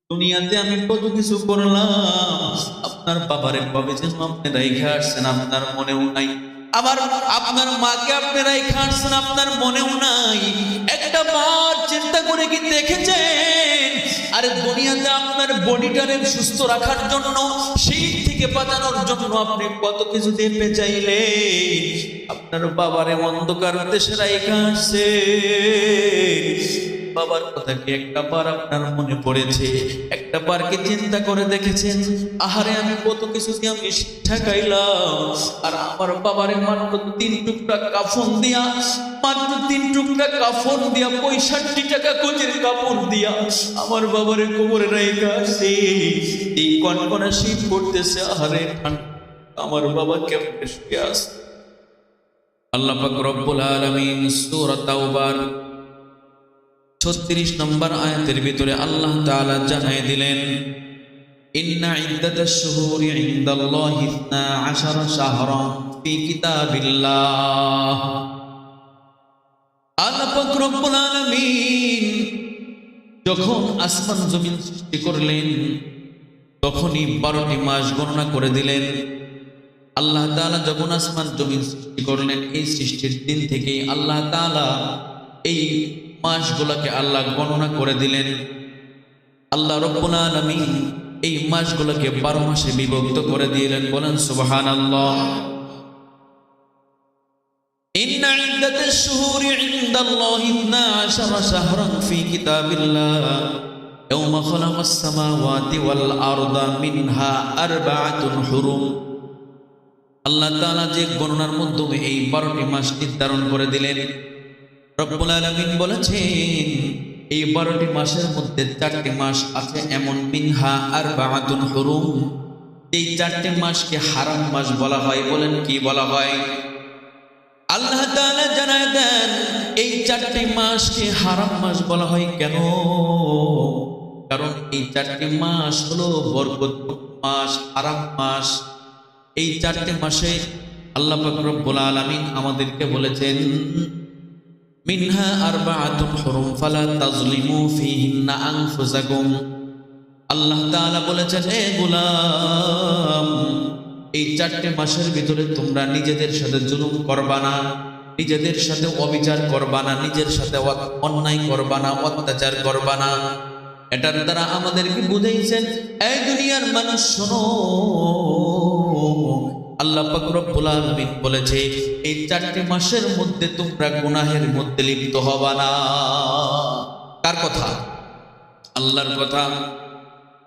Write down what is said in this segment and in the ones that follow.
দুনিয়াতে আমি কত কিছু করলাম, আপনার বাবারে কবে যেন আপনি রাইখা আসছেন আপনার মনেও নাই। আবার আপনার মাকে আপনি রাইখা আসছেন আপনার মনেও নাই। একটা বার চিন্তা করে কি দেখেছেন? আরে দুনিয়াতে আপনার বডিটারে সুস্থ রাখার জন্য, শীত থেকে বাঁচানোর জন্য আপনি কত কিছু দিতে চাইলে আপনার বাবারে অন্ধকার দেশে রাইখা আসছে। বাবার কথা কি একটা বার আপনার মনে পড়েছে? একটা বার কি চিন্তা করে দেখেছেন? আহারে আমি কত কিছু দিয়ে আমি শিক্ষা খাইলাম, আর আমার বাবারে মাত্র 3 টুকরা কাফন দিয়া, মাত্র 3 টুকরা কাফন দিয়া 65 টাকা কোচের কাপড় দিয়া আমার বাবারে কবরে রাইখা আসছি। এই কনকনা শীত পড়তেছে, আহারে আমার বাবা কেমনে শুয়ে আছে। আল্লাহ পাক রব্বুল আলামিন সূরা তাওবার 36 নম্বর আয়াতের ভিতরে আল্লাহ তাআলা জানাই দিলেন, ইন্না ইদ্দাতাশ শুহুরি ইনদাল্লাহি 12 শাহরান ফি কিতাবিল্লাহ। আল্লাহ পাক রব্বুল আলামিন যখন আসমান জমিন সৃষ্টি করলেন তখনই 12টি মাস গণনা করে দিলেন। আল্লাহ তাআলা যখন আসমান জমিন সৃষ্টি করলেন, এই সৃষ্টির দিন থেকে আল্লাহ তাআলা এই মাসগুলোকে আল্লাহ গণনা করে দিলেন। আল্লাহ রব্বুল আলামিন এই মাসগুলোকে 12 মাসে বিভক্ত করে দিলেন। বলেন সুবহানাল্লাহ। ইন্না ইদ্দাতাশ শুহুরি ইনদাল্লাহি 12 শাহরান ফি কিতাবিল্লাহ ইয়াওমা খালাকাস সামাওয়াতি ওয়াল আরদা মিনহা আরবাআতুন হুরুম। আল্লাহ তাআলা যে গণনার মাধ্যমে এই 12টি মাস নির্ধারণ করে দিলেন, রব্বুল আলামিন বলেছেন এই 12টি মাসের মধ্যে 4টি মাস আছে এমন, মিনহা আরবাআতুন হুরুম। এই 4টি মাসকে হারাম মাস বলা হয়। বলেন কি বলা হয়? আল্লাহ তাআলা জানায় দেন এই 4টি মাসকে হারাম মাস বলা হয় কেন? কারণ এই 4টি মাস হলো বরকত মাস, হারাম মাস। এই 4টি মাসে আল্লাহ পাক রব্বুল আলামিন আমাদেরকে বলেছেন, মিনহা আরবাআতুন হুরুম ফালা তাজলিমু ফীহিন্না আনফুসাকুম। আল্লাহ তাআলা বলেছেন, হে গোলাম, এই 4টি মাসের ভিতরে তোমরা নিজেদের সাথে জুলুম করবা না, নিজেদের সাথে অবিচার করবা না, নিজের সাথে অন্যায় করবা না, অত্যাচার করবা না। এটার দ্বারা আমাদেরকে বুঝাইছেন, এই দুনিয়ার মানুষ শোনো, আল্লাহ পাক রব্বুল আলামিন বলেছে এই 4টি মাসের মধ্যে তোমরা গুনাহের মধ্যে লিপ্ত হবা না। কার কথা? আল্লাহর কথা।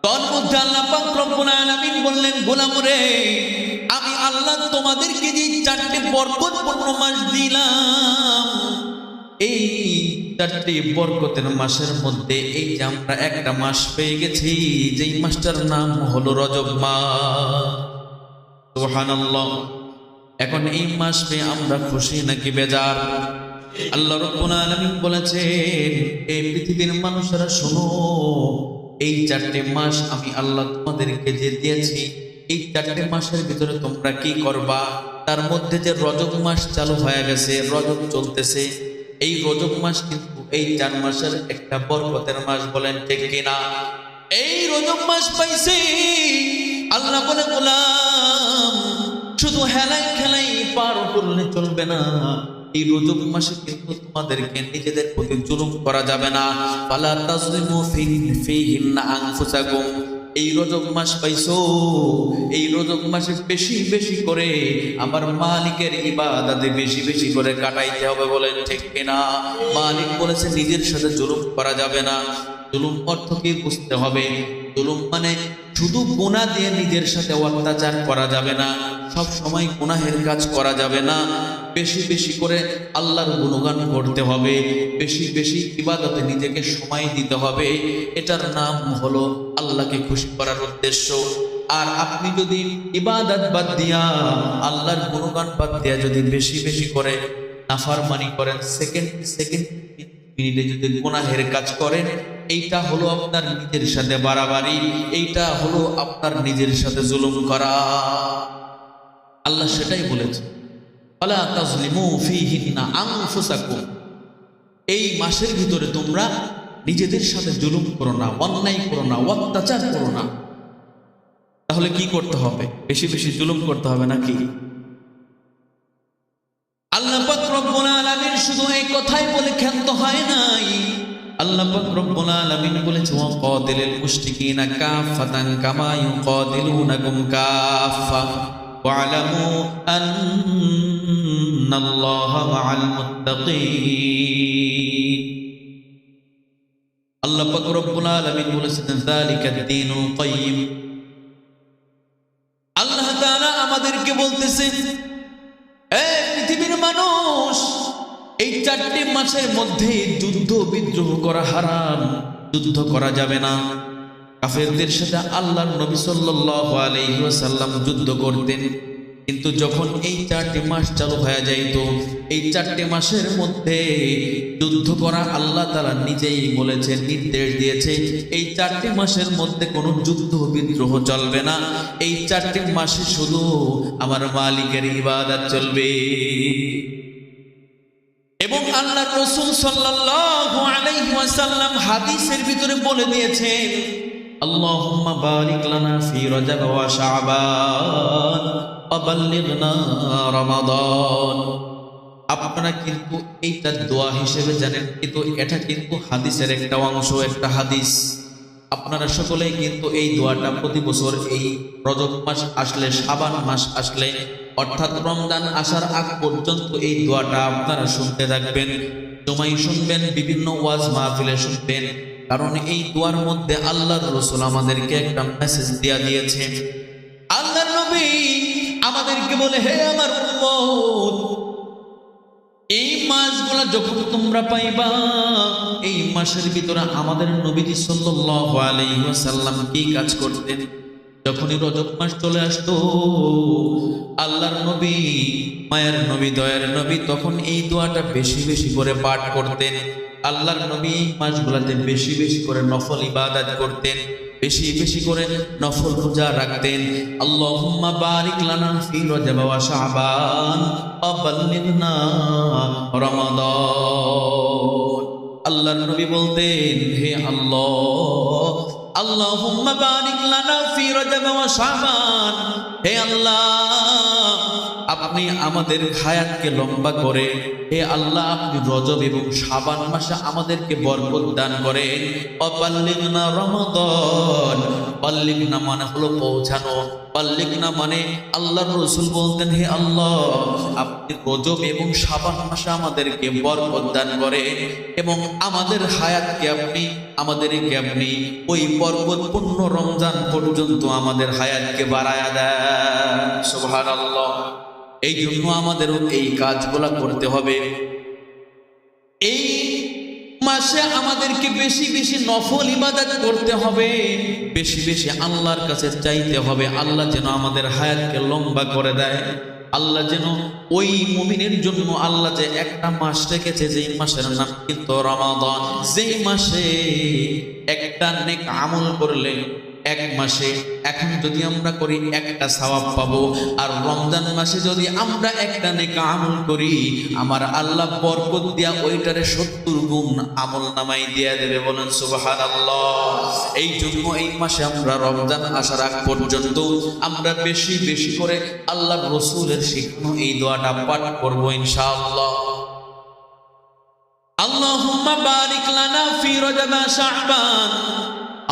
তার মধ্যে আল্লাহ পাক রব্বুল আলামিন বললেন, গোলাম রে, আমি আল্লাহ তোমাদেরকে যে 4টি বরকতপূর্ণ মাস দিলাম, এই 4টি বরকতের মাসের মধ্যে এই যে আমরা একটা মাস পেয়ে গেছি, যেই মাসটার নাম হলো রজব মাস। সুবহানাল্লাহ। এখন এই মাস পেয়ে আমরা খুশি নাকি বেজার? আল্লাহ রাব্বুল আলামিন বলেছেন, এই পৃথিবীর মানুষেরা শোনো, এই 4টি মাস আমি আল্লাহ তোমাদেরকে যে দিয়েছি, এই 4টি মাসের ভিতরে তোমরা কি করবা? তার মধ্যে যে রজব মাস চালু হয়ে গেছে, রজব চলতেছে, এই রজব মাস কিন্তু এই 4 মাসের একটা বরকতের মাস। বলেন ঠিক কিনা? এই রজব মাস পাইছি, আল্লাহ বলে, গোলাম শুধু হেলাই খেলাই পার করলে চলবে না, এই রজব মাসে কিন্তু তোমাদেরকে নিজেদের প্রতি জুলুম করা যাবে না। ফালা তাজলিমু ফীহিন্না আনফুসাকুম। এই রজব মাস পাইছো, এই রজব মাসে বেশি বেশি করে আমার মালিকের ইবাদতে বেশি বেশি করে কাটাইতে হবে। বলেন ঠিক কিনা? মালিক বলেছে নিজের সাথে জুলুম করা যাবে না। জুলুম অর্থ কি বুঝতে হবে? জুলুম মানে শুধু গুনাহ দিয়ে নিজের সাথে অত্যাচার করা যাবে না, সব সময় গুনাহের কাজ করা যাবে না। বেশি বেশি করে আল্লাহর গুণগান করতে হবে, বেশি বেশি ইবাদতে নিজেকে সময় দিতে হবে। এটার নাম হলো আল্লাহকে খুশি করার উদ্দেশ্য। আর আপনি যদি ইবাদত বাদ দিয়া, আল্লাহর গুণগান বাদ দিয়া যদি বেশি বেশি করে নাফরমানি করেন, সেকেন্ড মিনিটে যদি গুনাহের কাজ করেন, এইটা হলো আপনার নিজের সাথে বাড়াবাড়ি, এইটা হলো আপনার নিজের সাথে জুলুম করা। আল্লাহ সেটাই বলেছে, ফালা তাজলিমু ফীহিন্না আনফুসাকুম। এই মাসের ভিতরে তোমরা নিজেদের সাথে জুলুম করো না, অন্যায় করো না, অত্যাচার করো না। তাহলে কি করতে হবে? বেশি বেশি জুলুম করতে হবে নাকি? আল্লাহ পাক রব্বুল আলামিন শুধু এই কথাই বলে ক্ষান্ত হয় নাই। আল্লাহ পাক রব্বুল আলামিন বলেছে ওয়াকাতিলিল মুশরিকিনা কাফাতান কামা ইউকাতিলুনাকুম কাফা ওয়া'লামু আন্নাল্লাহা মা'আল মুত্তাকিন। আল্লাহ পাক রব্বুল আলামিন বলেছেন যালিকাদ দীনুল কাইয়্যিম। আল্লাহ তাআলা আমাদেরকে বলতেছেন, এই পৃথিবীর মানুষ, এই 4টি মাসের মধ্যে যুদ্ধ বিদ্রোহ করা হারাম, যুদ্ধ করা যাবে না। কাফেরদের সাথে আল্লাহর নবী সাল্লাল্লাহু আলাইহি ওয়াসাল্লাম যুদ্ধ করতেন, কিন্তু যখন এই 4টি মাস চালু হয়ে যাইত, এই 4টি মাসের মধ্যে যুদ্ধ করা আল্লাহ তাআলা নিজেই বলেছেন, নির্দেশ দিয়েছে, এই 4টি মাসের মধ্যে কোনো যুদ্ধ বিদ্রোহ চলবে না। এই 4টি মাসে শুধু আমার মালিকের ইবাদত চলবে। এবং আল্লাহর রাসূল সাল্লাল্লাহু আলাইহি ওয়াসাল্লাম হাদিসের ভিতরে বলে দিয়েছেন, আল্লাহুম্মা বারিক লানা ফি রজব ওয়া শাবান ওয়া বাল্লিগনা রমাদান। আপনারা কিন্তু এইটা দোয়া হিসেবে জানেন, কিন্তু এটা কিন্তু হাদিসের একটা অংশ, একটা হাদিস। আপনারা সকলেই কিন্তু এই দোয়াটা প্রতি বছর এই রজব মাস আসলে, শাবান মাস আসলে, অর্থাৎ রমজান আসার আগ পর্যন্ত এই দোয়াটা আপনারা শুনতে থাকবেন, জমাই শুনবেন, বিভিন্ন ওয়াজ মাহফিলে শুনবেন। কারণ এই দোয়ার মধ্যে আল্লাহর রাসূল আমাদেরকে একটা মেসেজ দিয়া দিয়েছে। আল্লাহর নবী আমাদেরকে বলে, হে আমার উম্মত, এই মাসগুলা যখন তোমরা পাইবা, এই মাসের ভিতরে আমাদের নবীজি সাল্লাল্লাহু আলাইহি ওয়াসাল্লাম কি কাজ করতেন? যখনই রজব মাস চলে আসতো, আল্লাহর নবী, মায়ের নবী, দয়ার নবী তখন এই দোয়াটা বেশি বেশি করে পাঠ করতেন। আল্লাহর নবী এই মাসগুলাতে বেশি বেশি করে নফল ইবাদত করতেন, বেশি বেশি করে নফল রোজা রাখতেন। আল্লাহুম্মা বারিক লানা ফি রজব ওয়া শাবান ওয়া বাল্লিগনা রমাদান। আল্লাহর নবী বলতেন, হে আল্লাহ, আল্লাহুম্মা বারিক লানা ফি রজব ওয়া শাবান, হে আল্লাহ, আপনি আমাদের হায়াতকে লম্বা করে, হে আল্লাহ, আপনি রজব এবং শাবান মাসে আমাদেরকে বরকত দান করেন। বাল্লিগনা রমাদান, বাল্লিগনা মানে হলো পৌঁছানো, বাল্লিগনা মানে আল্লাহর রাসূল বলতেন, হে আল্লাহ, আপনি রজব এবং শাবান মাসে আমাদেরকে বরকত দান করেন এবং আমাদের হায়াতকে আপনি, আমাদেরকে আপনি ওই বরকতপূর্ণ রমজান পর্যন্ত আমাদের হায়াতকে বাড়ায়া দেন। সুবহানাল্লাহ। এই জন্য আমাদেরও এই কাজগুলা করতে হবে। এই মাসে আমাদেরকে বেশি বেশি নফল ইবাদত করতে হবে, বেশি বেশি আল্লাহর কাছে চাইতে হবে, আল্লাহ যেন আমাদের হায়াতকে লম্বা করে দেয়। আল্লাহ যেন ওই মুমিনের জন্য আল্লাহ যে একটা মাস রেখেছে, যেই মাসের নাম কিন্তু রমাদান, যেই মাসে একটা নেক আমল করলে এক মাসে এখন যদি আমরা করি একটা সওয়াব পাবো, আর রমজান মাসে যদি আমরা একটা নেক আমল করি, আমার আল্লাহ বরকত দিয়া ওইটারে 70 গুণ আমল নামাই দিয়া দেবে। বলেন সুবহানাল্লাহ। এই জন্য এই মাসে আমরা রমজান আসার আগ পর্যন্ত আমরা বেশি বেশি করে আল্লাহর রাসূলের শিখানো এই দোয়াটা পাঠ করব ইনশাআল্লাহ। আল্লাহুম্মা বারিক লানা ফি রজব ওয়া শাবান,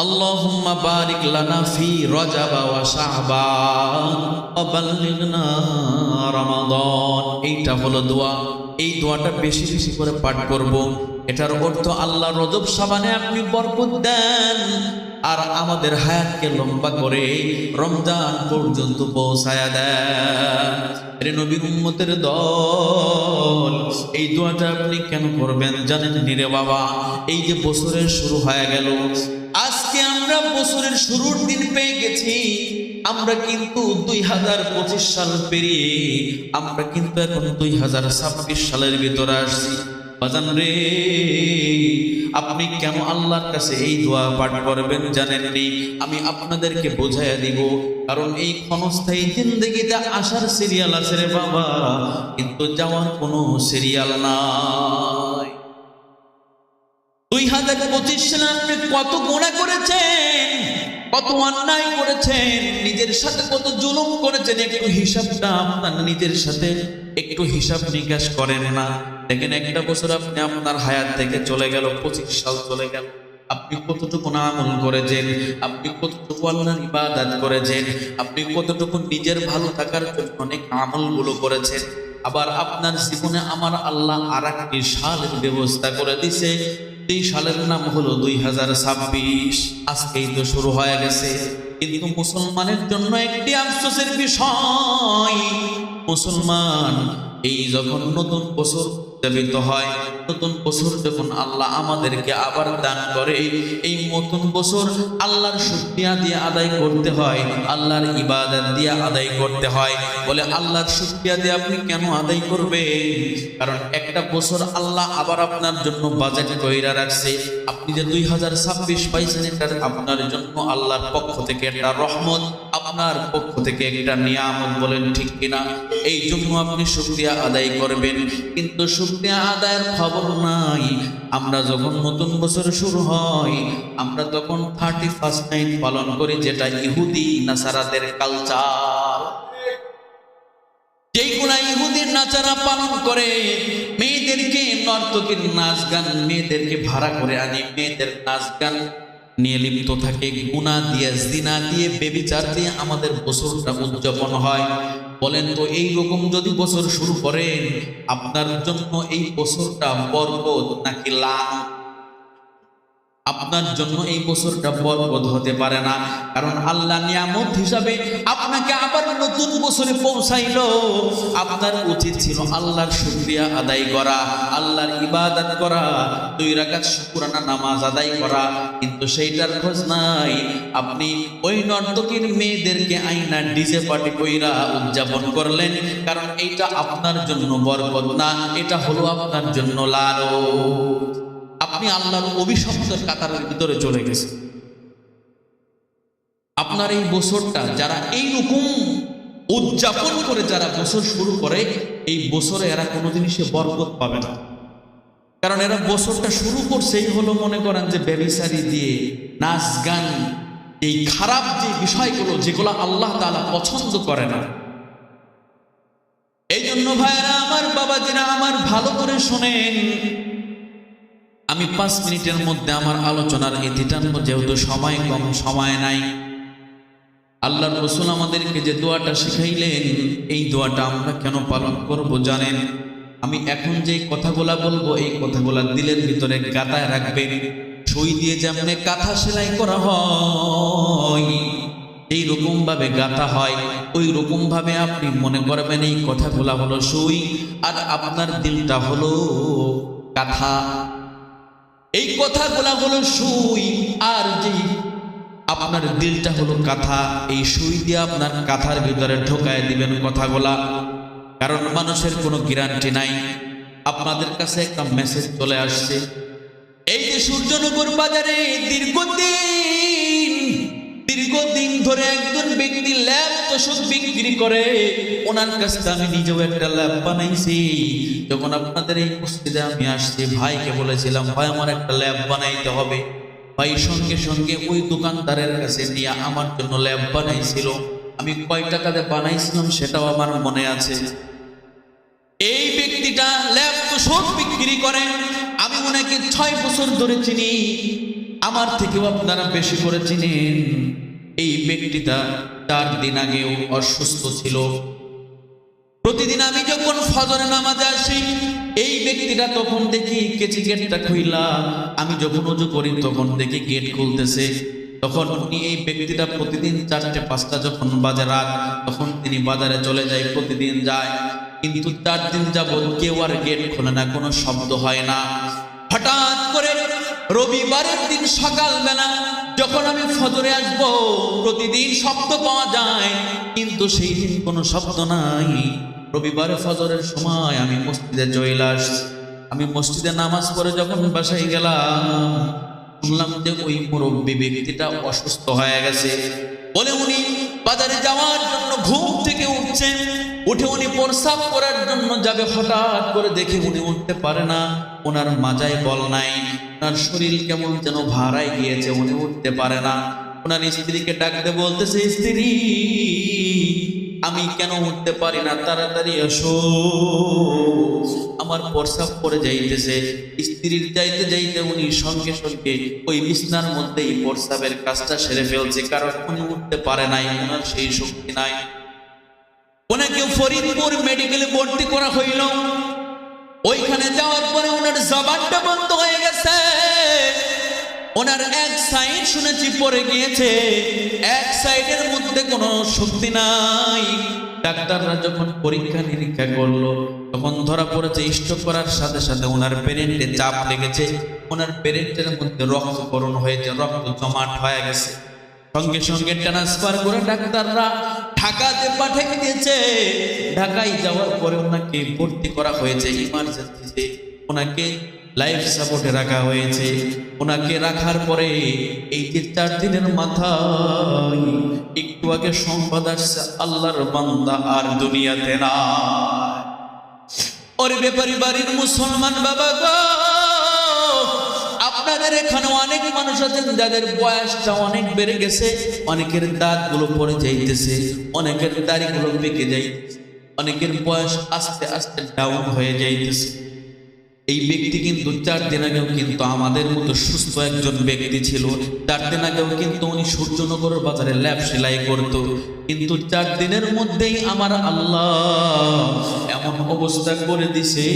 আল্লাহুম্মা বারিক লানা ফি রজব ওয়া শাবান ওয়া বাল্লিগনা রমাদান। এইটা হলো দোয়া। এই দোয়াটা বেশি বেশি করে পাঠ করব। এটার অর্থ আল্লাহ রজব শাবানে আপনি বরকত দেন আর আমাদের হায়াতকে লম্বা করে রমজান পর্যন্ত পৌঁছায়া দেন। রে নবীর উম্মতের দল, এই দোয়াটা আপনি কেন করবেন জানেন নি রে বাবা? এই যে বছরের শুরু হয়ে গেল, আজকে আমরা বছরের শুরুর দিন পেয়ে গেছি। আমরা কিন্তু 2025 সাল পেরিয়ে আমরা কিন্তু এখন 2026 সালের ভিতরে আসছি। বাজান রে, আপনি কেন আল্লাহর কাছে এই দোয়া পাঠ করবেন জানেননি? আমি আপনাদেরকে বোঝাইয়া দিব। কারণ এই ক্ষণস্থায়ী জিন্দেগিতে আসার সিরিয়াল আছে রে বাবা, কিন্তু যাওয়ার কোনো সিরিয়াল নাই। 2025 সালে আপনি কত গুনাহ করেছেন, কত অন্যায় করেছেন, নিজের সাথে কত জুলুম করেছেন, একটু হিসাবটা আপনার নিজের সাথে একটু হিসাব নিকাশ করেন না। দেখেন একটা বছর আপনি আপনার হায়াত থেকে চলে গেল, 25 সাল চলে গেল, আপনি কতটুকু আমল করেছেন, আপনি কতটুকু আল্লাহর ইবাদত করেছেন, আপনি কতটুকু নিজের ভালো থাকার জন্য অনেক আমলগুলো করেছেন। আবার আপনার জীবনে আমার আল্লাহ আরেকটি সালের ব্যবস্থা করে দিছে। এই সালের নাম হলো 2026। আজকেই তো শুরু হয়ে গেছে, কিন্তু মুসলমানের জন্য একটি আফসোসের বিষয়, মুসলমান এই যখন নতুন বছর উদযাপিত হয়, নতুন বছর যখন আল্লাহ আমাদেরকে আবার দান করে, এই নতুন বছর আল্লাহর শুকরিয়া দিয়ে আদায় করতে হয়, আল্লাহর ইবাদত দিয়ে আদায় করতে হয়। বলে আল্লাহর শুকরিয়া দিয়ে আপনি কেন আদায় করবেন? কারণ একটা বছর আল্লাহ আবার আপনার জন্য বাজেট কইরা রাখছে। আপনি যে 2026 পাইছেন, এটা আপনার জন্য আল্লাহর পক্ষ থেকে একটা রহমত, আপনার পক্ষ থেকে একটা নিয়ামত, বলেন ঠিক কিনা? এই জন্য আপনি শুকরিয়া আদায় করবেন। কিন্তু শুকরিয়া আদায়ের খবর নাই। আমরা যখন নতুন বছর শুরু হয়, আমরা তখন 31st নাইট পালন করি, যেটা ইহুদি নাসারাদের কালচার। যেইগুলা ইহুদি নাচারা পালন করে, মেয়েদেরকে নর্তকীর নাচ গান, মেয়েদেরকে ভাড়া করে আনি, মেয়েদের নাচ গান নিয়ে লিপ্ত থাকে, গুনাহ দিয়ে, জিনা দিয়ে, বেবিচার দিয়ে আমাদের বছরটা উদযাপন হয়। বলেন তো এই রকম যদি বছর শুরু করেন, আপনার জন্য এই বছরটা বরকত নাকি লানত? আপনার জন্য এই বছরটা বরকত হতে পারে না। কারণ আল্লাহ নিয়ামত হিসাবে আপনাকে আবার নতুন বছরে পৌঁছাইলো। আপনার উচিত ছিল আল্লাহর শুকরিয়া আদায় করা, আল্লাহর ইবাদত করা, 2 রাকাত শুকরানা নামাজ আদায় করা, কিন্তু সেইটার খোঁজ নাই। আপনি ওই নর্তকীর মেয়েদেরকে আইনা ডিজে পার্টি কইরা উদযাপন করলেন। কারণ এইটা আপনার জন্য বরকত না, এটা হলো আপনার জন্য লানত। আপনি আল্লাহর অভিশপ্তের কাতারের ভিতরে চলে গেছেন। আপনার এই বছরটা যারা এইরকম উদযাপন করে, যারা বছর শুরু করে, এই বছরে এরা কোনোদিনই সে বরকত পাবে না। কারণ এরা বছরটা শুরু করছেই হলো, মনে করেন যে ব্যভিচারী দিয়ে, নাচ গান, এই খারাপ যে বিষয়গুলো, যেগুলো আল্লাহ তাআলা পছন্দ করে না। এই জন্য ভাইরা আমার, বাবাজিরা আমার, ভালো করে শোনেন। আমি 5 মিনিটের মধ্যে আমার আলোচনার ইতি টানবো, যেহেতু সময় কম, সময় নাই। আল্লাহর রাসূল আমাদেরকে যে দোয়াটা শিখাইলেন, এই দোয়াটা আমরা কেন পালন করব জানেন? আমি এখন যে কথাগুলা বলবো, এই কথাগুলা দিলের ভিতরে গাঁথায় রাখবেন। সুই দিয়ে যেমন কাঁথা সেলাই করা হয়, এই রকম ভাবে গাঁথা হয়, ওই রকম ভাবে আপনি মনে করবেন এই কথাগুলা হলো সুই, আর আপনার দিলটা হলো কাঁথা। এই কথাগুলা হলো সুই, আর যে আপনার দিলটা হলো কাঁথা। এই সুই দিয়ে আপনার কাঁথার ভিতরে ঢোকায় দিবেন কথাগুলা। কারণ মানুষের কোনো গ্যারান্টি নাই। আপনাদের কাছে একটা মেসেজ চলে আসছে। এই যে সূর্যনগর বাজারে দীর্ঘদিন ধরে একজন ব্যক্তি ল্যাব ওষুধ বিক্রি করে, ওনার কাছে আমি নিজেও একটা ল্যাব বানাইছি। যখন আপনাদের এই মসজিদে আমি আসছি, ভাইকে বলেছিলাম, ভাই আমার একটা ল্যাব বানাইতে হবে। ভাই সঙ্গে সঙ্গে ওই দোকানদারের কাছে নিয়ে আমার জন্য ল্যাব বানাইছিল। আমি কয় টাকাতে বানাইছিলাম সেটাও আমার মনে আছে। এই ব্যক্তিটা ল্যাব ওষুধ বিক্রি করে, আমি ওনাকে 6 বছর ধরে চিনি, আমার থেকেও আপনারা বেশি করে চিনেন। এই ব্যক্তিটা 4 দিন আগেও অসুস্থ ছিল। প্রতিদিন আমি যখন ফজরে নামাজে আসি, এই ব্যক্তিটা তখন দেখি কেচি গেটটা খুইলা, আমি যখন ওযু করি তখন দেখি গেট খুলতেছে। তখন এই ব্যক্তিটা প্রতিদিন 4টে 5টা যখন বাজে রাত, তখন তিনি বাজারে চলে যায়, প্রতিদিন যায়। কিন্তু 4 দিন যাবত কেউ আর গেট খোলে না, কোনো শব্দ হয় না। হঠাৎ করে রবিবারের দিন সকালবেলা যখন আমি ফজরে আসব, প্রতিদিন শব্দ পাওয়া যায়, কিন্তু সেই দিন কোনো শব্দ নাই। রবিবারে ফজরের সময় আমি মসজিদে চলে আসছি। আমি মসজিদে নামাজ পড়ে যখন বাসায় গেলাম, শুনলাম যে ওই মুরব্বী ব্যক্তিটা অসুস্থ হয়ে গেছে। বলে উনি বাজারে যাওয়ার জন্য ঘুম থেকে উঠছেন, উঠে উনি প্রস্রাব করার জন্য যাবে, হঠাৎ করে দেখে উনি উঠতে পারে না। ওনার মাজায় বল নাই, ওনার শরীর কেমন যেন ভারায় গিয়েছে, উনি উঠতে পারে না। ওনার স্ত্রীকে ডাকতে বলতেছে, স্ত্রী আমি কেন উঠতে পারি না, তাড়াতাড়ি আসো, আমার প্রস্রাব করে যাইতেছে। স্ত্রীর যাইতে যাইতে উনি সঙ্গে সঙ্গে ওই বিছনার মধ্যেই প্রস্রাবের কাজটা সেরে ফেলছে, কারণ উনি উঠতে পারে নাই, ওনার সেই শক্তি নাই। ওনাকে ফরিদপুর মেডিকেলে ভর্তি করা হইল। ওইখানে যাওয়ার পরে ওনার জবানটা বন্ধ হয়ে গেছে, ওনার এক সাইড শুনেছি পড়ে গিয়েছে, এক সাইডের মধ্যে কোনো শক্তি নাই। ডাক্তাররা যখন পরীক্ষা নিরীক্ষা করলো তখন ধরা পড়েছে স্ট্রোক করার সাথে সাথে ওনার পেরেন্টে চাপ লেগেছে, ওনার পেরেন্টের মধ্যে রক্তক্ষরণ হয়েছে, রক্ত জমাট হয়ে গেছে। সঙ্গে সঙ্গে ট্রান্সফার করে ডাক্তাররা ঢাকাতে পাঠিয়ে দিয়েছে। ঢাকায় যাওয়ার পরে ওনাকে ভর্তি করা হয়েছে ইমার্জেন্সিতে, ওনাকে লাইফ সাপোর্টে রাখা হয়েছে। ওনাকে রাখার পরে এই যে 4 দিনের মাথায় একটু আগে সংবাদ আসছে, আল্লাহর বান্দা আর দুনিয়াতে না। ওরে ব্যাপারী বাড়ির মুসলমান বাবা গো, আপনাদের এখানে অনেক মানুষ আছেন যাদের বয়সটা অনেক বেড়ে গেছে, অনেকের দাঁতগুলো পড়ে যাইতেছে, অনেকের দাড়িগুলো পেকে যাইতেছে, অনেকের বয়স আস্তে আস্তে ডাউন হয়ে যাইতেছে। এই ব্যক্তি কিন্তু 4 দিন আগেও কিন্তু আমাদের মতো সুস্থ একজন ব্যক্তি ছিল। 4 দিন আগেও কিন্তু উনি সূর্যনগরের বাজারে ল্যাব সেলাই করত, কিন্তু 4 দিনের মধ্যেই আমার আল্লাহ এমন অবস্থা করে দিছে,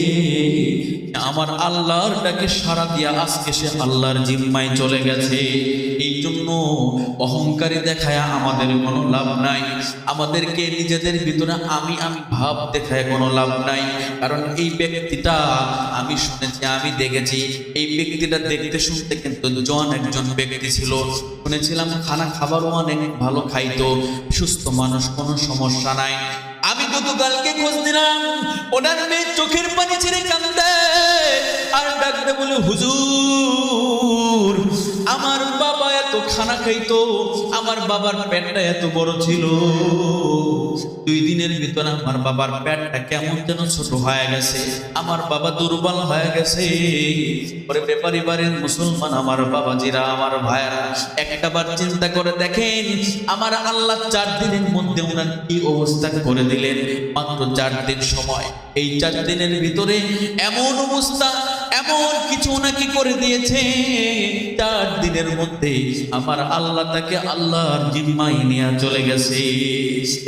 আমার আল্লাহর ডাকে সাড়া দিয়া আজকে সে আল্লাহর জিম্মায় চলে গেছে। এই জন্য অহংকারী দেখায় আমাদের কোনো লাভ নাই, আমাদেরকে নিজেদের ভিতরে আমি ভাব দেখায় কোনো লাভ নাই। কারণ এই ব্যক্তিটা আমি শুনেছি, আমি দেখেছি, এই ব্যক্তিটা দেখতে শুনতে কিন্তু জন একজন ব্যক্তি ছিল। শুনেছিলাম খাবারও অনেক ভালো খাইতো, সুস্থ মানুষ, কোনো সমস্যা নাই। আমি গতকালকে খোঁজ দিলাম, ওনার মেয়ে চোখের পানি ছেড়ে কান্দে আর ডাকতে বলে, হুজুর আমার বাবা এত খানা খাইতো, আমার বাবার পেটটা এত বড় ছিল, 2 দিনের ভিতরে আমার বাবার পেটটা কেমন যেন ছোট হয়ে গেছে, আমার বাবা দুর্বল হয়ে গেছে। পরে ব্যাপারী বাড়ির মুসলমান আমার বাবাজিরা, আমার ভাইয়েরা, একটাবার চিন্তা করে দেখেন আমার আল্লাহ 4 দিনের মধ্যে ওনার কি অবস্থা করে দিলেন। মাত্র 4 দিন সময়, এই 4 দিনের ভিতরে এমন অবস্থা, এমন কিছু ওনাকে করে দিয়েছে, 4 দিনের মধ্যে আমার আল্লাহ তাকে আল্লাহর জিম্মায় নিয়ে চলে গেছে।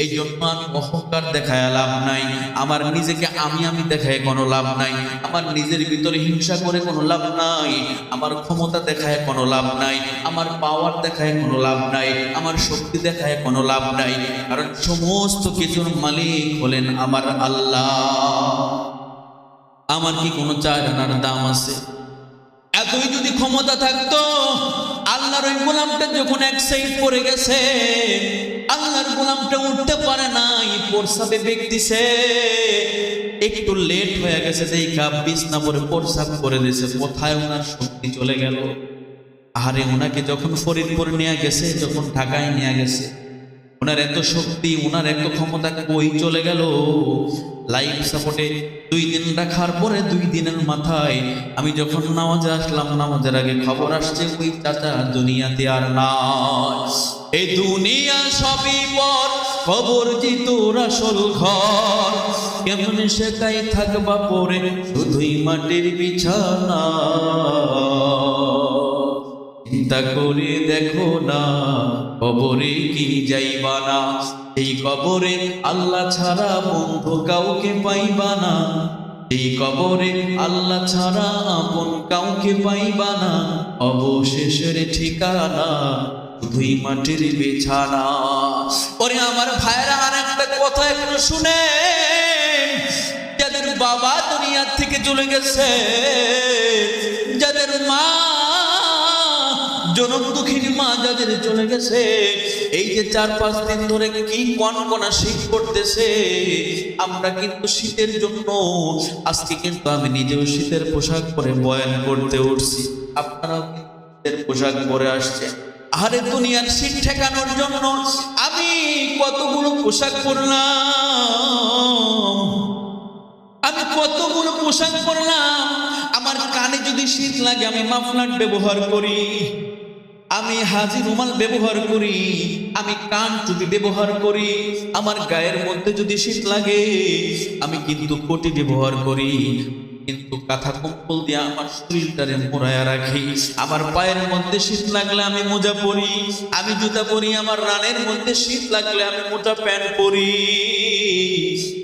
এই জন্য আমি অহংকার দেখায় লাভ নাই, আমার নিজেকে আমি দেখায় কোনো লাভ নাই, আমার নিজের ভিতরে হিংসা করে কোনো লাভ নাই, আমার ক্ষমতা দেখায় কোনো লাভ নাই, আমার পাওয়ার দেখায় কোনো লাভ নাই, আমার শক্তি দেখায় কোনো লাভ নাই। কারণ সমস্ত কিছুর মালিক হলেন আমার আল্লাহ। আমার কি কোনো 4 আনার দাম আছে? এতই যদি ক্ষমতা থাকতো, আল্লাহর ওই গোলামটা যখন এক সাইড পড়ে গেছে, আল্লাহর গোলামটা উঠতে পারে নাই, প্রস্রাবে ব্যক্তিছে, একটু লেট হয়ে গেছে, যেই কাপ বিছনা পরে প্রস্রাব করে দিয়েছে, কোথায় ওনার শক্তি চলে গেল? আরে ওনাকে যখন ফরিদপুর নিয়ে গেছে, যখন ঢাকায় নিয়ে গেছে, ওনার এত শক্তি, ওনার এত ক্ষমতা কই চলে গেল? লাইফ সাপোর্টে 2 দিন রাখার পরে 2 দিনের মাথায় আমি যখন নামাজে আসলাম, নামাজের আগে খবর আসছে ওই চাচা দুনিয়াতে আর নাই। এই দুনিয়া সবই পর, খবর যে তোর আসল ঘর, কেমন শেখাই থাকবা পরে শুধুই মাটির বিছানা। চিন্তা করে দেখো না, কবরে কি যাইবা না, এই কবরে আল্লাহ ছাড়া বন্ধু কাউকে পাইবা না, এই কবরে আল্লাহ ছাড়া আপন কাউকে পাইবা না, অবশেষের ঠিকানা শুধুই মাটির বিছানা। ওরে আমার ভাইরা, আর একটা কথা একটু শুনে, যাদের বাবা দুনিয়া থেকে চলে গেছে, যাদের মা জনম দুঃখীর মা যাদের চলে গেছে, এই যে 4-5 দিন ধরে কি কনকনা শীত করতেছে, আমরা কিন্তু শীতের জন্য আজকে কিন্তু আমি নিজেও শীতের পোশাক পরে বয়ান করতে উঠছি, আপনারাও শীতের পোশাক পরে আসছে। আরে দুনিয়ার শীত ঠেকানোর জন্য আমি কতগুলো পোশাক পরলাম, আমি কতগুলো পোশাক পরলাম। আমার কানে যদি শীত লাগে আমি মাফলার ব্যবহার করি, আমি হাজি রুমাল ব্যবহার করি, আমি কান টুপি ব্যবহার করি। আমার গায়ের মধ্যে যদি শীত লাগে আমি কিন্তু কোটি ব্যবহার করি, কিন্তু কাঁথা কম্বল দিয়ে আমার শরীরটারে মোড়ায়া রাখি। আমার পায়ের মধ্যে শীত লাগলে আমি মোজা পরি, আমি জুতা পরি। আমার রানের মধ্যে শীত লাগলে আমি মোটা প্যান্ট পরি।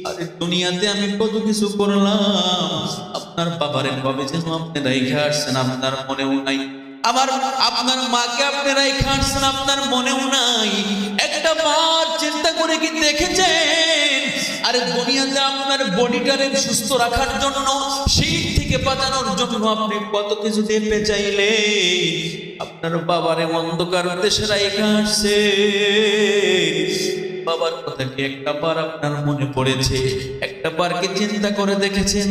আরে দুনিয়াতে আমি কত কিছু করলাম, আপনার বাবারে কবে যেন আপনি রেখে আসছেন আপনার মনেও নাই। আপনার মাকে আপনি রেখে আসছেন আপনার মনেও নাই। একটা বার চিন্তা করে কি দেখেছেন? আরে দুনিয়াতে আপনার বডিটারে সুস্থ রাখার জন্য, শীত থেকে বাঁচানোর জন্য আপনি কত কিছু দেখতে চাইলে আপনার বাবারে অন্ধকার দেশে রেখে আসছে। বাবার কথা কি একটা বার আপনার মনে পড়েছে? একটা বার কি চিন্তা করে দেখেছেন?